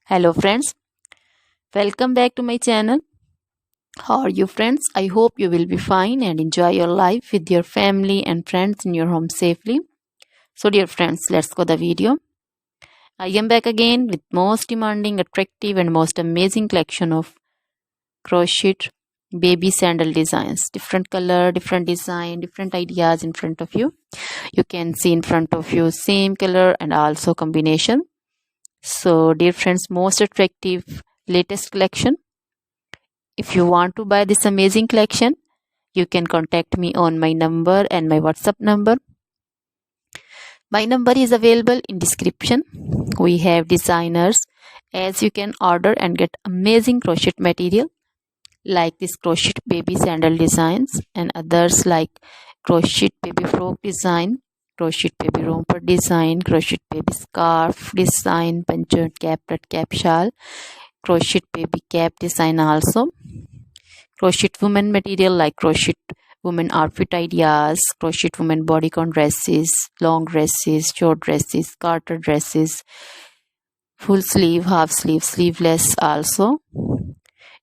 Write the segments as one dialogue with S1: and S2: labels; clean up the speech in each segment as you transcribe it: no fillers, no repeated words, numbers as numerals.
S1: Hello friends, welcome back to my channel. How are you friends? I hope you will be fine and enjoy your life with your family and friends in your home safely. So dear friends, let's go the video. I am back again with most demanding, attractive and most amazing collection of crochet baby sandal designs. Different color, different design, different ideas in front of you. You can see in front of you same color and also combination. So dear friends, most attractive latest collection. If you want to buy this amazing collection, you can contact me on my number and my WhatsApp number. My number is available in description. We have designers as you can order and get amazing crochet material like this crochet baby sandal designs and others like crochet baby frock design, crochet baby romper design, crochet baby scarf design, punctured cap, red cap shawl, crochet baby cap design also. Crochet women material like crochet women outfit ideas, crochet women bodycon dresses, long dresses, short dresses, garter dresses, full sleeve, half sleeve, sleeveless also.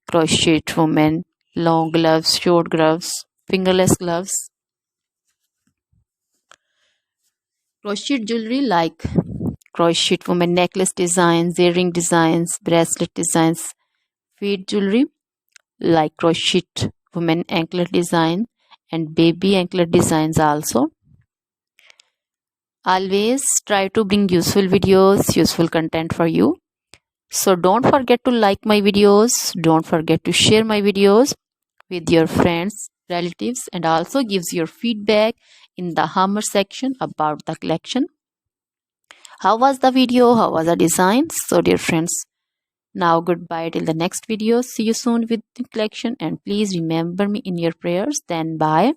S1: Crochet women long gloves, short gloves, fingerless gloves. Crochet jewelry like crochet women necklace designs, earring designs, bracelet designs, feet jewelry like crochet women anklet design and baby anklet designs also. Always try to bring useful videos, useful content for you. So don't forget to like my videos, don't forget to share my videos with your friends, relatives, and also gives your feedback in the hammer section about the collection. How was the video? How was the design? So dear friends, now goodbye till the next video. See you soon with the collection and please remember me in your prayers. Then bye.